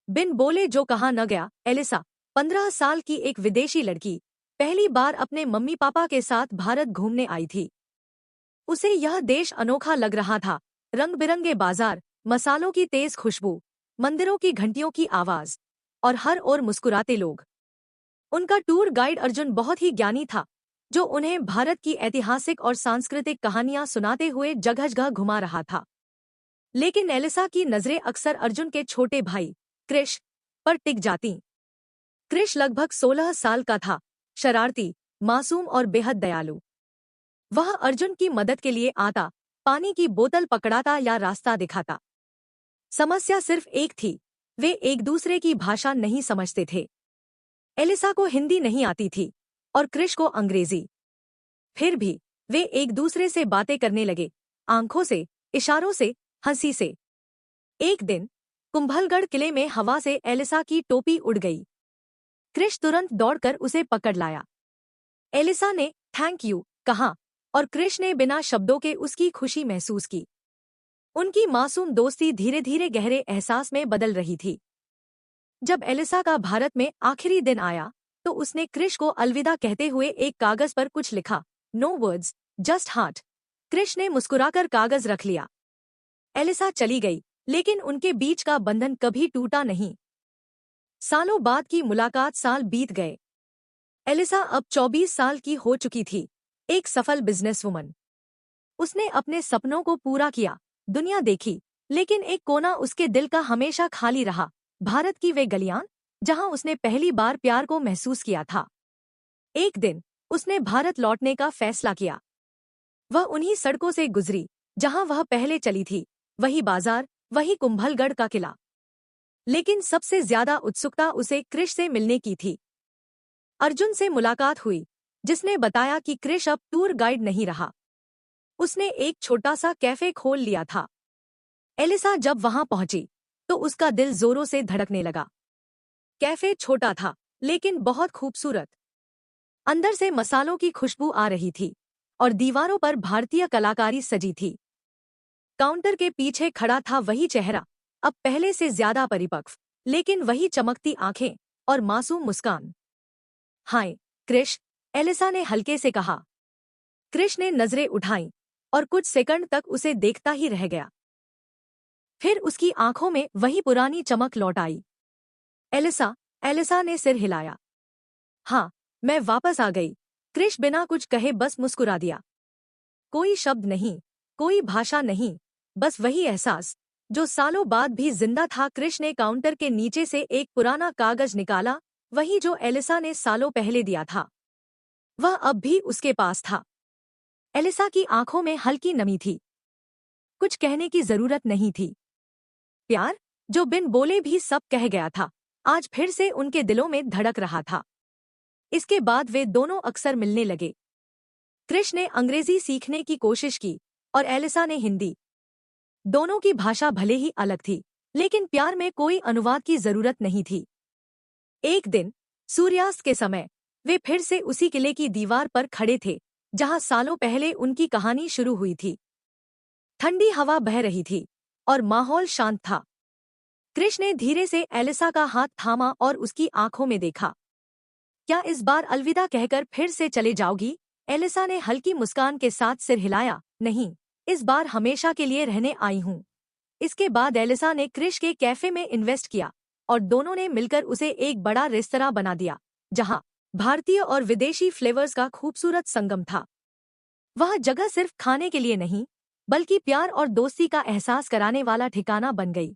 बिन बोले जो कहा न गया। एलिसा 15 साल की एक विदेशी लड़की पहली बार अपने मम्मी पापा के साथ भारत घूमने आई थी। उसे यह देश अनोखा लग रहा था। रंग बिरंगे बाजार, मसालों की तेज खुशबू, मंदिरों की घंटियों की आवाज और हर ओर मुस्कुराते लोग। उनका टूर गाइड अर्जुन बहुत ही ज्ञानी था, जो उन्हें भारत की ऐतिहासिक और सांस्कृतिक कहानियां सुनाते हुए जगह जगह घुमा रहा था। लेकिन एलिसा की नजरें अक्सर अर्जुन के छोटे भाई क्रिश पर टिक जातीं। क्रिश लगभग 16 साल का था, शरारती, मासूम और बेहद दयालु। वह अर्जुन की मदद के लिए आता, पानी की बोतल पकड़ाता या रास्ता दिखाता। समस्या सिर्फ एक थी, वे एक दूसरे की भाषा नहीं समझते थे। एलिसा को हिंदी नहीं आती थी और क्रिश को अंग्रेजी। फिर भी वे एक दूसरे से बातें करने लगे, आंखों से, इशारों से, हंसी से। एक दिन कुंभलगढ़ किले में हवा से एलिसा की टोपी उड़ गई। क्रिश तुरंत दौड़कर उसे पकड़ लाया। एलिसा ने थैंक यू कहा और क्रिश ने बिना शब्दों के उसकी खुशी महसूस की। उनकी मासूम दोस्ती धीरे धीरे गहरे एहसास में बदल रही थी। जब एलिसा का भारत में आखिरी दिन आया तो उसने क्रिश को अलविदा कहते हुए एक कागज पर कुछ लिखा, no words just heart. Krish ने मुस्कुराकर कागज रख लिया। एलिसा चली गई, लेकिन उनके बीच का बंधन कभी टूटा नहीं। सालों बाद की मुलाकात, साल बीत गए। एलिसा अब 24 साल की हो चुकी थी, एक सफल बिजनेसवुमन। उसने अपने सपनों को पूरा किया, दुनिया देखी, लेकिन एक कोना उसके दिल का हमेशा खाली रहा। भारत की वे गलियां जहां उसने पहली बार प्यार को महसूस किया था। एक दिन उसने भारत लौटने का फैसला किया। वह उन्हीं सड़कों से गुजरी जहां वह पहले चली थी, वही बाजार, वही कुंभलगढ़ का किला। लेकिन सबसे ज्यादा उत्सुकता उसे क्रिश से मिलने की थी। अर्जुन से मुलाकात हुई, जिसने बताया कि क्रिश अब टूर गाइड नहीं रहा। उसने एक छोटा सा कैफे खोल लिया था। एलिसा जब वहां पहुंची तो उसका दिल जोरों से धड़कने लगा। कैफे छोटा था, लेकिन बहुत खूबसूरत। अंदर से मसालों की खुशबू आ रही थी और दीवारों पर भारतीय कलाकारी सजी थी। काउंटर के पीछे खड़ा था वही चेहरा, अब पहले से ज्यादा परिपक्व, लेकिन वही चमकती आंखें और मासूम मुस्कान। हाय क्रिश, एलिसा ने हल्के से कहा। क्रिश ने नजरें उठाईं और कुछ सेकंड तक उसे देखता ही रह गया। फिर उसकी आंखों में वही पुरानी चमक लौट आई। एलिसा, एलिसा ने सिर हिलाया। हाँ, मैं वापस आ गई। क्रिश बिना कुछ कहे बस मुस्कुरा दिया। कोई शब्द नहीं, कोई भाषा नहीं, बस वही एहसास जो सालों बाद भी जिंदा था। क्रिश ने काउंटर के नीचे से एक पुराना कागज निकाला, वही जो एलिसा ने सालों पहले दिया था। वह अब भी उसके पास था। एलिसा की आंखों में हल्की नमी थी। कुछ कहने की जरूरत नहीं थी। प्यार, जो बिन बोले भी सब कह गया था, आज फिर से उनके दिलों में धड़क रहा था। इसके बाद वे दोनों अक्सर मिलने लगे। क्रिश ने अंग्रेजी सीखने की कोशिश की और एलिसा ने हिंदी। दोनों की भाषा भले ही अलग थी, लेकिन प्यार में कोई अनुवाद की जरूरत नहीं थी। एक दिन सूर्यास्त के समय वे फिर से उसी किले की दीवार पर खड़े थे, जहां सालों पहले उनकी कहानी शुरू हुई थी। ठंडी हवा बह रही थी और माहौल शांत था। क्रिश ने धीरे से एलिसा का हाथ थामा और उसकी आंखों में देखा। क्या इस बार अलविदा कहकर फिर से चले जाओगी? एलिसा ने हल्की मुस्कान के साथ सिर हिलाया। नहीं, इस बार हमेशा के लिए रहने आई हूँ। इसके बाद एलिसा ने क्रिश के कैफे में इन्वेस्ट किया और दोनों ने मिलकर उसे एक बड़ा रेस्तरां बना दिया, जहाँ भारतीय और विदेशी फ्लेवर्स का खूबसूरत संगम था। वह जगह सिर्फ खाने के लिए नहीं, बल्कि प्यार और दोस्ती का एहसास कराने वाला ठिकाना बन गई।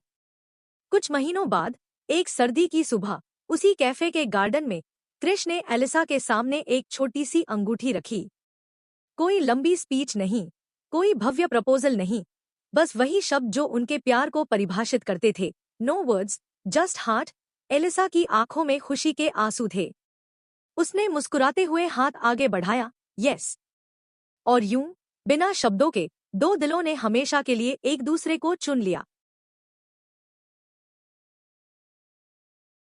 कुछ महीनों बाद एक सर्दी की सुबह उसी कैफे के गार्डन में क्रिश ने एलिसा के सामने एक छोटी सी अंगूठी रखी। कोई लंबी स्पीच नहीं, कोई भव्य प्रपोजल नहीं, बस वही शब्द जो उनके प्यार को परिभाषित करते थे, no words just heart. Elisa की आंखों में खुशी के आंसू थे। उसने मुस्कुराते हुए हाथ आगे बढ़ाया, यस। और यूं, बिना शब्दों के, दो दिलों ने हमेशा के लिए एक दूसरे को चुन लिया।